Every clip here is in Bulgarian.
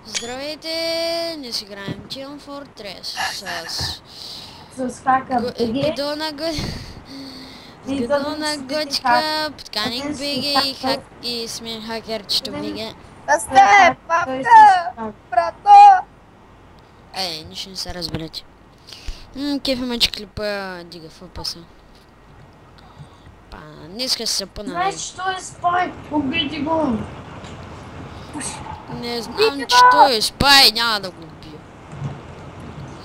Здравейте, днес играем Team Fortress С хака БГ. Бидона Гочка, Подканик БГ и сме хакерчето БГ. Сте, папка! Брато! Нищо не се разберете. Кефи мъч клипа дига FPS-а. Днеска се пъна. Знаеш, що е спай? Убийте го! Не знам, че той е спай, няма да го убия.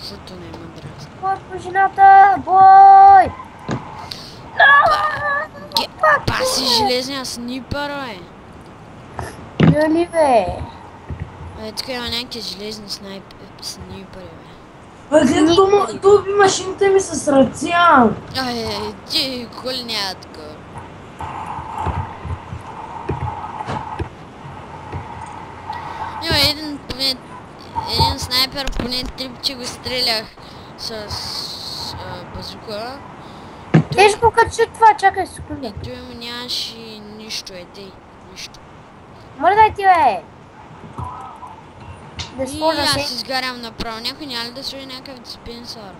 Защото не има драз. Бой по жената! Бой! Паси железния снипър, бе. Нали, бе? Тук има някакви железни снипъри, бе. Глед, то уби машината ми с ръце. Ти коли няма такова. Има един снайпер, поне 3 пъти го стрелях с базука. Тежко като че това, чакай секунда. Той му нямаше нищо, нищо. Мърдай ти, бе! Да И сложа аз се. изгарям направо. Някой няма ли да сложи някакъв диспенсър?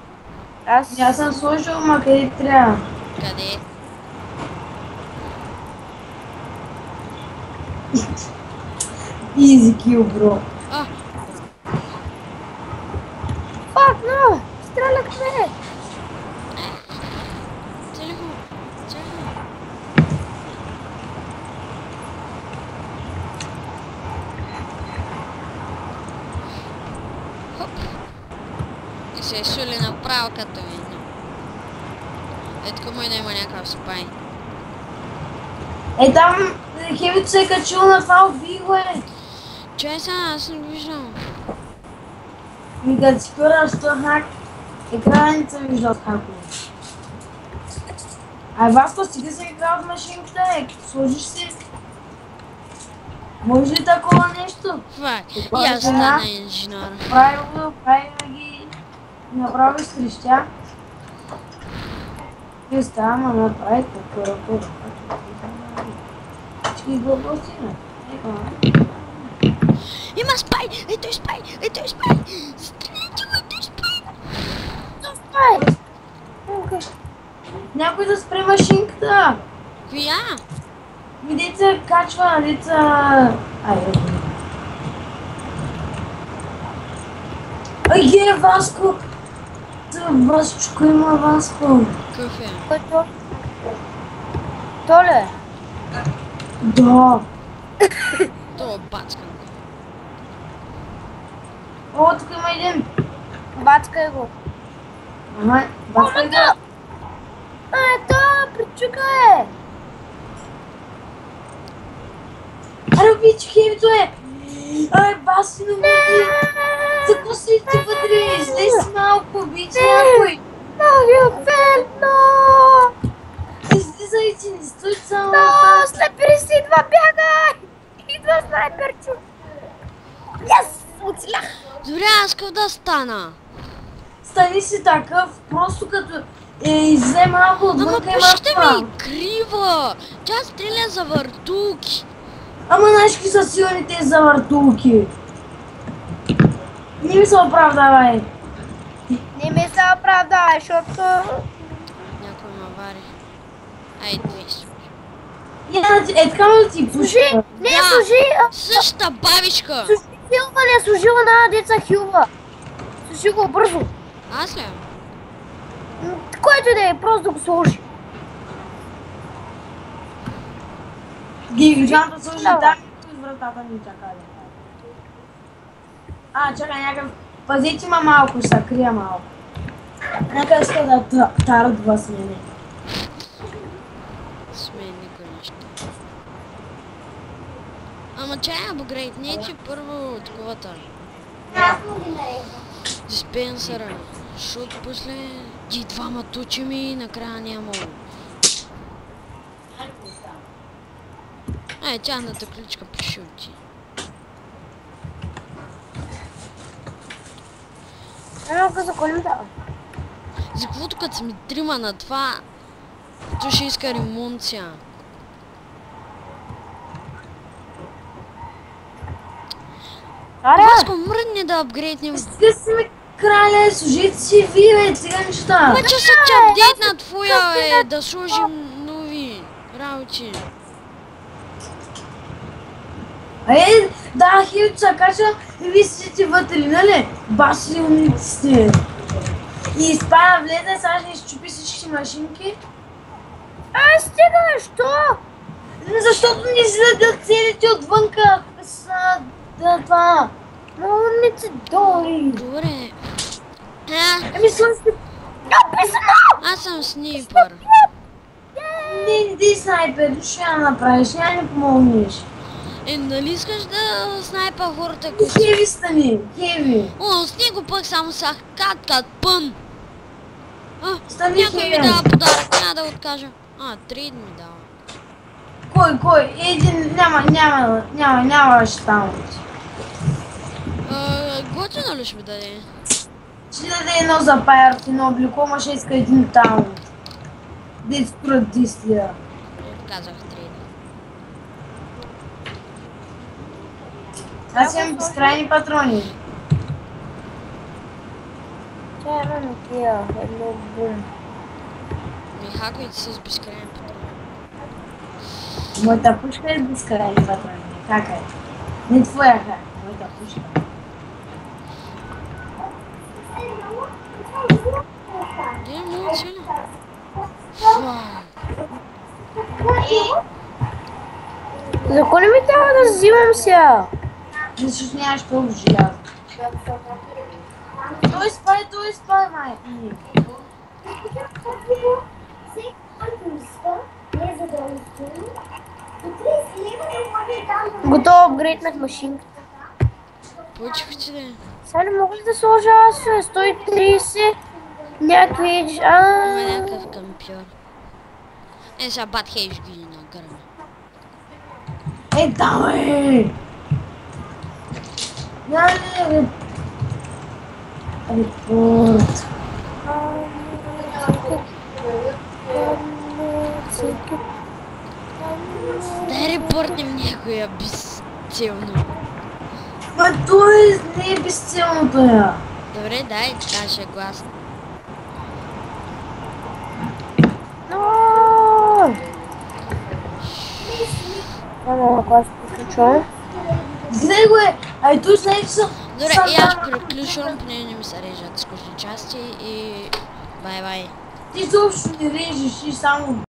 Аз съм сложил, ма къде трябва. Къде? Easy kill, бро. Фак, но! Стрелях ме! Телефон. Хоп. И се сули направо като видно. Тук мой да има някакъв спай. Там Хевито се е качил на това убиго, Чай сега, аз не виждам. Като си първаш то хак, екрана не съм виждал с хакове. Васко, стига се играл с машинката, сложиш си. Може ли такова нещо? Фак, и аз стана инженер. Правилно ги направи с крещя. И става, ма направи такова. Всички глупости, не? Има спай! Ето е спай! Стрелите го, ето е спай! Стой! Окей. Някой да спре машинката! Коя? Деца качва, деца... Ай, Васко! Васчуко има, Васко! Какъв е? Който? То ли е? Да! То е бацкан. О, тук има един! Бацкай го. Ага, бацкай го! Ето, причука е! Аре, обича, Хевито е! Ай, баси на мъди! Закусите вътре, излез малко, обича някой! Много бедно! Излизайте, не стой само! Слепери си, идва, бягай! Идва снайперчо! Yes! Оцелях! Добре, аз къв да стана? Стани си такъв, просто като излезе малко отвънка Ама и пушката малко. ми е крива! Тя стреля за въртулки! Ама знаеш какви са силни тези завъртулки? Не ми се оправдавай! Не ми се оправдавай, защото... Някой ме вари. Ай, той служи. Така ме да ти Служи! Не, Да. служи! Същата бабичка! Служи хилва, не служила на деца хилва! Служи го бързо! Аз ли? Който да е, просто да го сложи! Гигантът служи там и вратата ми чака. Чакай някакъв... Пазете ма малко, ще се крия малко. Някъде иска да тарат с мене. С мен никой нещо. Ама чай апгрейднете първо таковата. Диспенсъра. Защото после ти двама тучим и накрая няма. Тяхната ключка пишути. Много за колята. За каквото като сме трима на това, то ще иска ремонт сега. Аре! Баско, мръдни да апгрейднем. Стига си ми краля, служите си вие, бе, сега неща. Ма че са че апдейт на твоя, бе, да сложим нови работи. Да, Хилчо се кача и вие сидите вътре, нали? Баси умници сте. И изпада влезе, сега ще изчупи всички машинки. Стига, що? Защото ни изледат целите отвънка с това. Умници, Дори. Добре. Ами слънце, Аз съм снайпър. не ти снайпер, ще я направиш, няма не помогнеш. Нали искаш да снайпа хората, които... Хеви стани, хеви. О, с него пък само са каткат пън. Стани Някой ми хеви. дава подарък, няма да откажа. Трейд ми дава. Кой? Един, няма ще там. Готино ли ще ми даде? Ще даде едно за пайрт, едно облекло, ма ще иска един таунт. Дет струва 10 лева. Казах трейд. Аз имам безкрайни патрони. Тя има тия, едно бум. Ми хаквайте с безкрайен патрон. Моята пушка е безкрайни патрони. Как е? Не твоя хак, моята пушка. Где му цели? За кой не ми трябва да взимам сега? Защото нямаш толкова желязо. Той спай, май. Готово апгрейднах машинката. Получихте ли? Сега не мога ли да сложа аз 130 някакви... Има някакъв кампьор. Сега бат хейш ги на гърма. Давай! Репорт. Дай репортнем някоя безцелно. Ма той не е безцелното я. Добре, дай, така ще е гласно. Ако аз приключвам. Гледай го е! Ай той знае, че са... Добре, и аз приключвам, поне не ми се режат скучни части и бай-бай. Ти изобщо не режеш, ти само